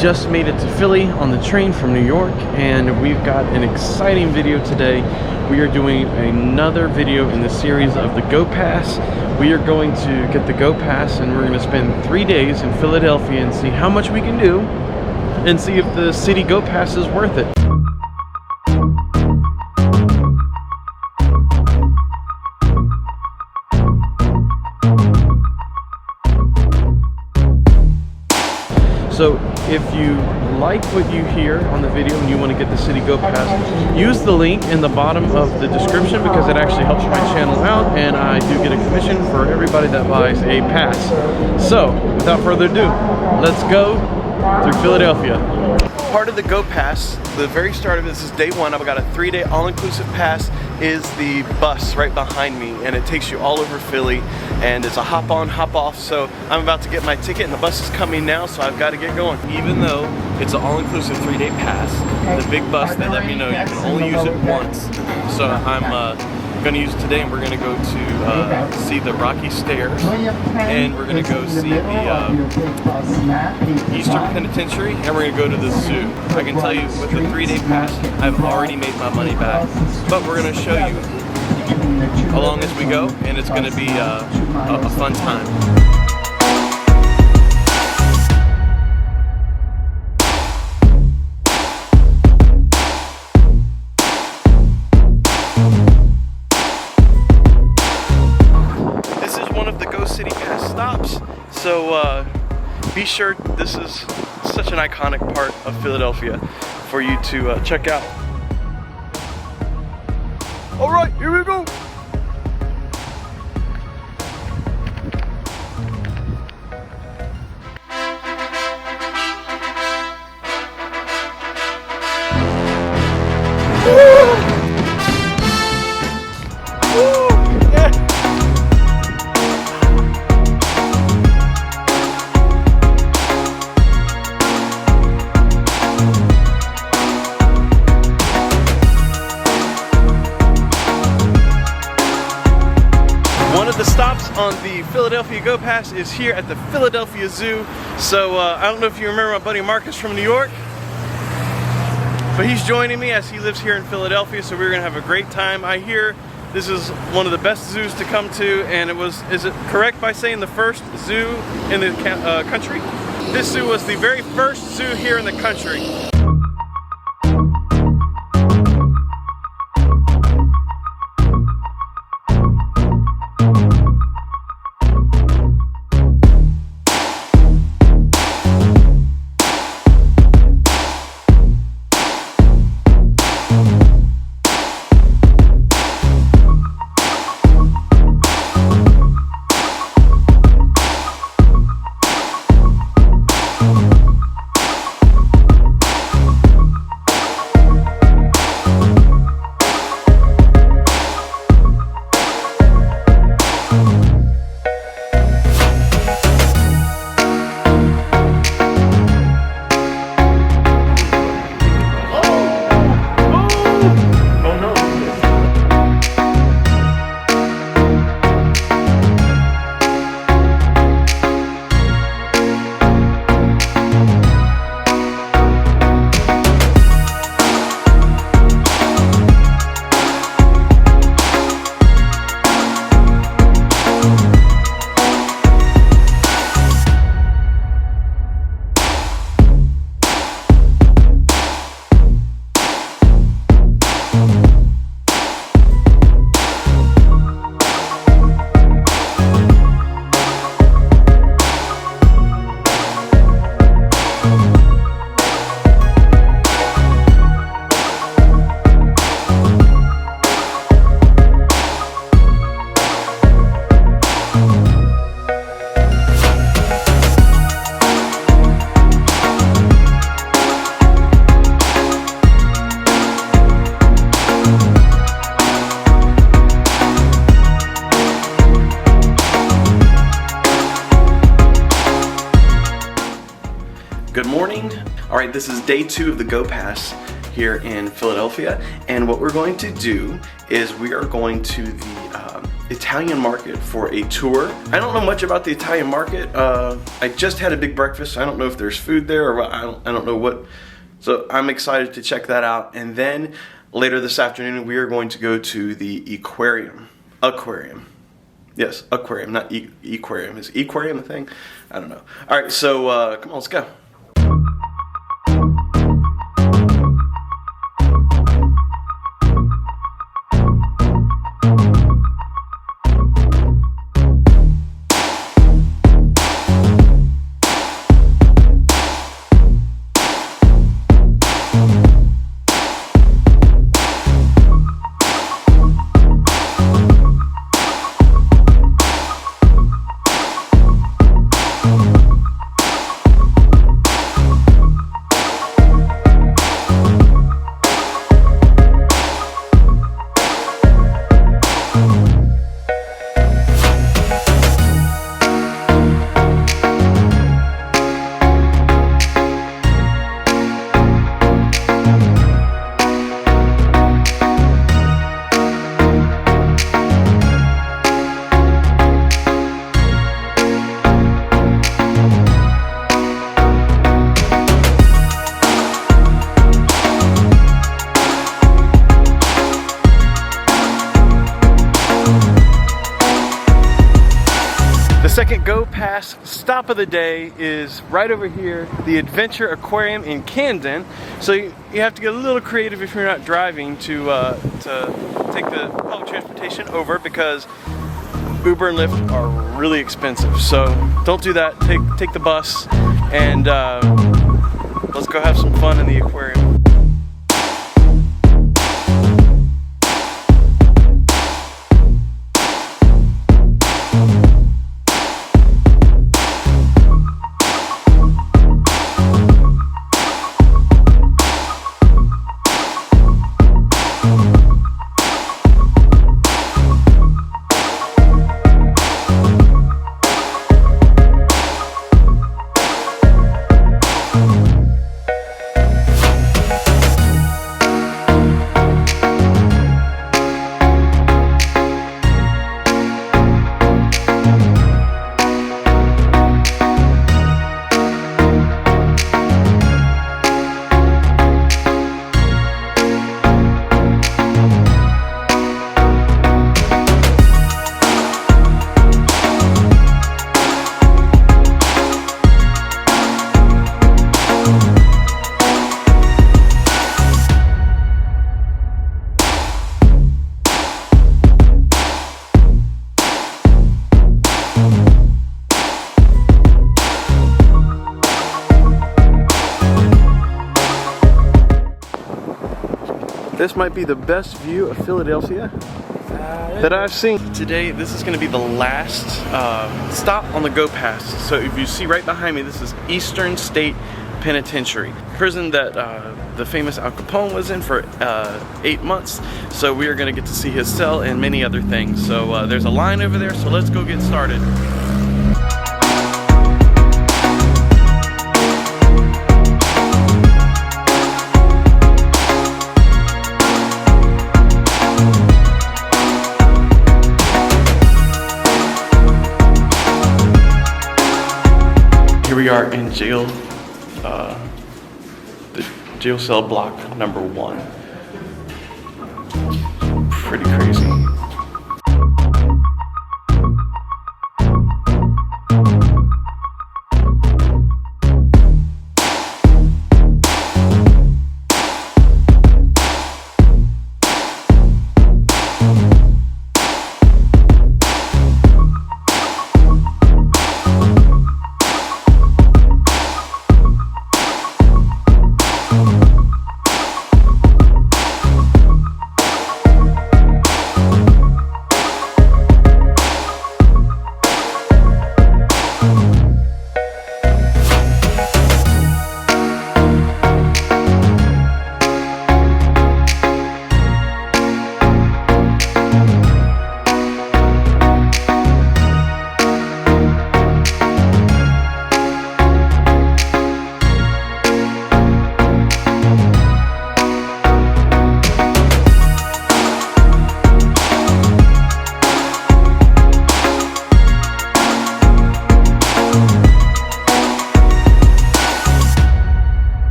just made it to Philly on the train from New York, and we've got an exciting video today. We are doing another video in the series of the Go Pass. We are going to get the Go Pass and we're going to spend 3 days in Philadelphia and see how much we can do and see if the city Go Pass is worth it. So if you like what you hear on the video and you want to get the city Go Pass, use the link in the bottom of the description because it actually helps my channel out and I do get a commission for everybody that buys a pass. So without further ado, let's go through Philadelphia. Part of the Go Pass, the very start of it, this is day one. I've got a 3-day all-inclusive pass, is the bus right behind me, and it takes you all over Philly, and it's a hop on, hop off. So I'm about to get my ticket and the bus is coming now, so I've got to get going. Even though it's an all-inclusive 3-day pass, the big bus, they let me know you can only use it once. So I'm going to use it today, and we're going to go to see the Rocky Stairs, and we're going to go see the Eastern Penitentiary, and we're going to go to the zoo. I can tell you with the 3-day pass, I've already made my money back, but we're going to show you along as we go, and it's going to be a fun time. City Pass stops, so be sure, this is such an iconic part of Philadelphia for you to check out. All right, here we go. The stops on the Philadelphia Go Pass is here at the Philadelphia Zoo. So I don't know if you remember my buddy Marcus from New York, but he's joining me as he lives here in Philadelphia, so we're gonna have a great time. I hear this is one of the best zoos to come to, and is it correct by saying the first zoo in the country? This zoo was the very first zoo here in the country. Good morning. All right, this is day 2 of the Go Pass here in Philadelphia, and what we're going to do is we are going to the Italian market for a tour. I don't know much about the Italian market. I just had a big breakfast, so I don't know if there's food there or I don't know what. So I'm excited to check that out. And then later this afternoon, we are going to go to the Aquarium. Yes, Aquarium, not Aquarium. Is Aquarium a thing? I don't know. All right, so come on, let's go. Second Go Pass stop of the day is right over here, the Adventure Aquarium in Camden. So you have to get a little creative if you're not driving to take the public transportation over, because Uber and Lyft are really expensive. So don't do that. Take the bus and let's go have some fun in the aquarium. This might be the best view of Philadelphia that I've seen. Today, this is going to be the last stop on the Go Pass. So if you see right behind me, this is Eastern State Penitentiary, prison that the famous Al Capone was in for 8 months. So we are going to get to see his cell and many other things. So there's a line over there, so let's go get started. We are in jail, the jail cell block number 1. Pretty crazy.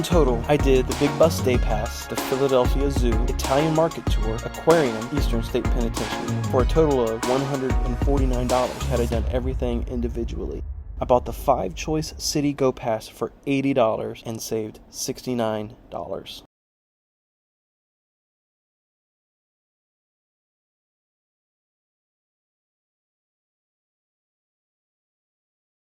In total, I did the Big Bus Day Pass, the Philadelphia Zoo, Italian Market Tour, Aquarium, Eastern State Penitentiary, for a total of $149 had I done everything individually. I bought the 5-choice City Go Pass for $80 and saved $69.